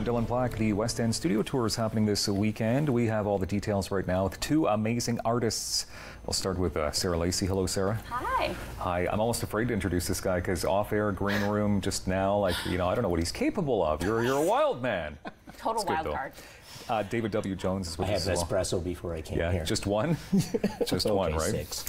I'm Dylan Black. The West End Studio Tour is happening this weekend. We have all the details right now with two amazing artists. We'll start with Sarah Lacy. Hello, Sarah. Hi. Hi. I'm almost afraid to introduce this guy because off-air, green room, just now, like, you know, I don't know what he's capable of. You're a wild man. Total wild card. David W. Jones is with us. I had an espresso before I came here. Yeah, just one? Just okay, one, right? 6.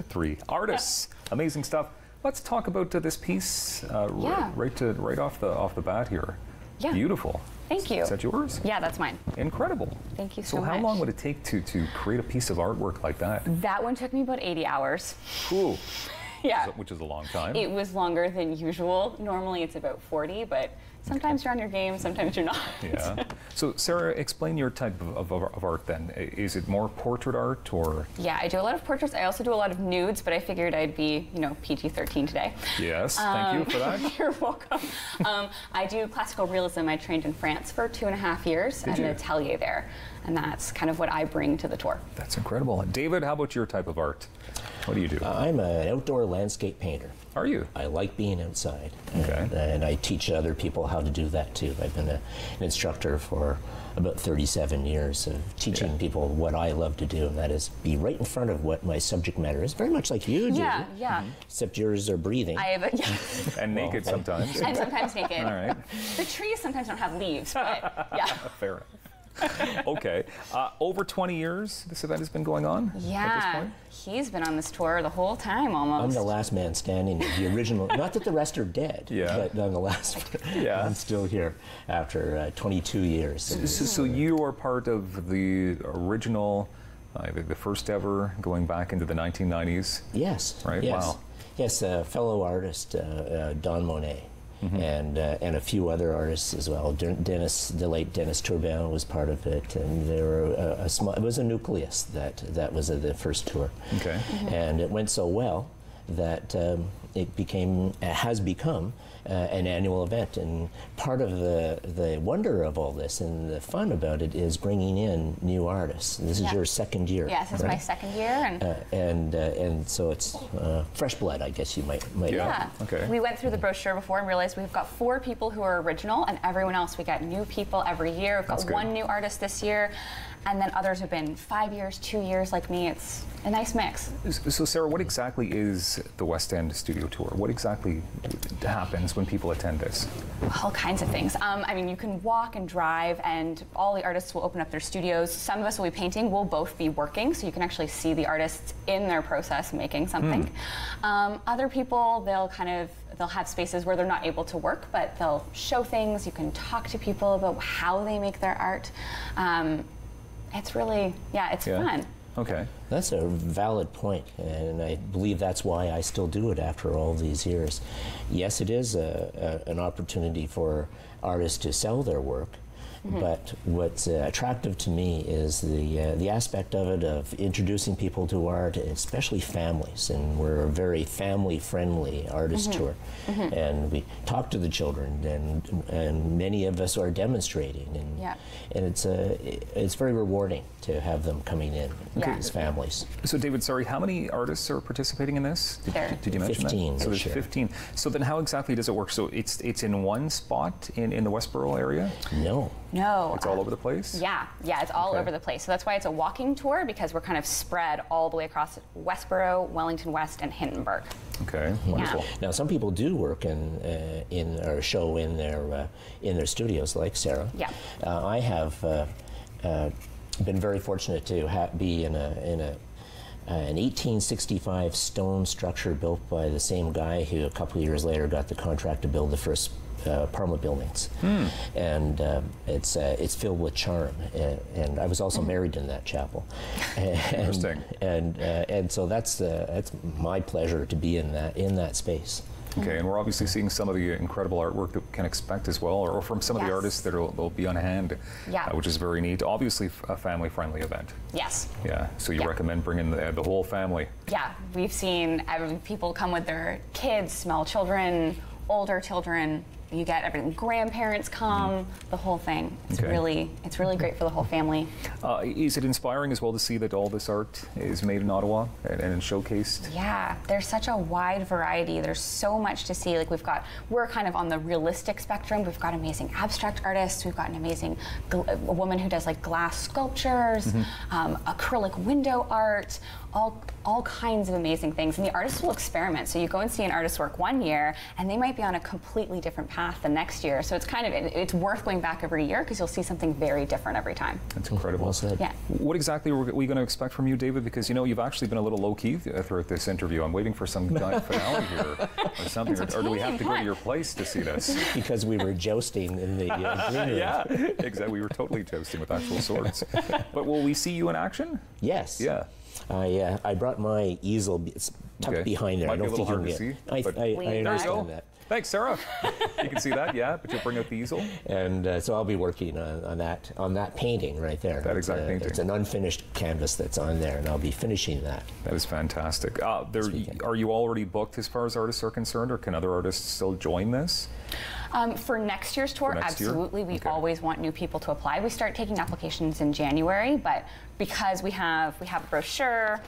3. Artists. Amazing stuff. Let's talk about this piece right off the bat here. Yeah. Beautiful. Thank you. Is that yours? Yeah, that's mine. Incredible. Thank you so much. So how long would it take to create a piece of artwork like that? That one took me about 80 hours. Ooh. Yeah. Which is a long time. It was longer than usual. Normally it's about 40, but sometimes you're on your game, sometimes you're not. Yeah. So Sarah, explain your type of art then. Is it more portrait art or? Yeah, I do a lot of portraits. I also do a lot of nudes, but I figured I'd be, PG-13 today. Yes, thank you for that. You're welcome. I do classical realism. I trained in France for 2.5 years at an atelier there, and that's kind of what I bring to the tour. That's incredible. David, how about your type of art? What do you do? I'm an outdoor landscape painter. Are you? I like being outside, okay. and I teach other people how to do that too. I've been an instructor for about 37 years of teaching people what I love to do, and that is be right in front of what my subject matter is, very much like you do. Yeah, yeah. Except yours are breathing. I have and naked sometimes. And sometimes naked. All right. The trees sometimes don't have leaves, but yeah. Fair enough. Okay. Over 20 years this event has been going on at this point? He's been on this tour the whole time almost. I'm the last man standing, the original, not that the rest are dead, but I'm the last one. I'm still here after 22 years. So you are part of the original, the first ever, going back into the 1990s? Yes. Right? Yes. Wow. Yes, fellow artist Don Monet. And a few other artists as well. The late Dennis Turbin was part of it, and there were it was a nucleus that was the first tour. Okay. And it went so well that it has become an annual event, and part of the wonder of all this and the fun about it is bringing in new artists. This is your second year. Yes, this is my second year, and so it's fresh blood, I guess you might. Yeah. Okay. We went through the brochure before and realized we've got 4 people who are original, and everyone else we got new people every year. We've got 1 new artist this year, and then others have been 5 years, 2 years, like me. It's a nice mix. So Sarah, what exactly is the West End Studio Tour? What exactly happens when people attend this? All kinds of things. I mean, you can walk and drive, and all the artists will open up their studios. Some of us will be painting. We'll both be working, so you can actually see the artists in their process making something. Other people, they'll have spaces where they're not able to work, but they'll show things. You can talk to people about how they make their art. It's really, it's fun. Okay. That's a valid point, and I believe that's why I still do it after all these years. Yes, it is an opportunity for artists to sell their work, but what's attractive to me is the aspect of it of introducing people to art, especially families, and we're a very family-friendly artist tour, and we talk to the children, and many of us are demonstrating, and it's very rewarding to have them coming in as families. So David, sorry, how many artists are participating in this? Did you mention 15 that? So there's 15. So then how exactly does it work? So it's in one spot in the Westboro area? No. No. It's all over the place? Yeah, it's all over the place. So that's why it's a walking tour, because we're kind of spread all the way across Westboro, Wellington West, and Hindenburg. Okay, wonderful. Now, some people do work in or show in their studios, like Sarah. Yeah. I have been very fortunate to be in an 1865 stone structure built by the same guy who a couple of years later got the contract to build the first Parliament buildings, and it's filled with charm. And I was also married in that chapel. Interesting. And so that's my pleasure to be in that space. Okay, and we're obviously seeing some of the incredible artwork that we can expect as well, or from some of the artists that will be on hand, which is very neat. Obviously, a family-friendly event. Yes. Yeah, so you recommend bringing the whole family. Yeah, we've seen people come with their kids, small children, older children. you get everything. Grandparents come, the whole thing. It's really great for the whole family. Is it inspiring as well to see that all this art is made in Ottawa and showcased? Yeah, there's such a wide variety. There's so much to see. Like we're kind of on the realistic spectrum. We've got amazing abstract artists. We've got an amazing a woman who does like glass sculptures, acrylic window art, all kinds of amazing things. And the artists will experiment. So you go and see an artist's work one year, and they might be on a completely different path the next year. So it's worth going back every year because you'll see something very different every time. That's incredible. Well said. Yeah. What exactly are we going to expect from you, David? Because you've actually been a little low-key throughout this interview. I'm waiting for some giant finale here or something. Or do we have to go to your place to see this? Because we were jousting in the green room. Yeah, exactly. We were totally jousting with actual swords. But will we see you in action? Yes. Yeah. I brought my easel. It's tucked behind there. Might I don't be a little think hard you to can see. get. I understand that. Thanks, Sarah. You can see that, yeah, but you'll bring out the easel. And so I'll be working on that painting right there. That exact painting. It's an unfinished canvas that's on there, and I'll be finishing that. That is fantastic. Are you already booked as far as artists are concerned, or can other artists still join this? For next year's tour, absolutely. We always want new people to apply. We start taking applications in January, but because we have a brochure,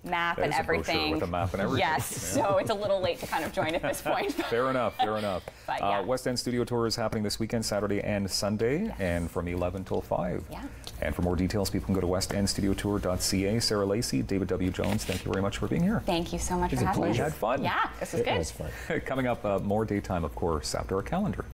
map and everything. With a map and everything. Yes, so it's a little late to kind of join at this point. Fair enough, fair enough. But, yeah. West End Studio Tour is happening this weekend, Saturday and Sunday, and from 11 till 5. Yeah. And for more details, people can go to westendstudiotour.ca. Sarah Lacy, David W. Jones, thank you very much for being here. Thank you so much for having us. We had fun. Yeah, this was good. It was fun. Coming up, more daytime, of course, after our calendar.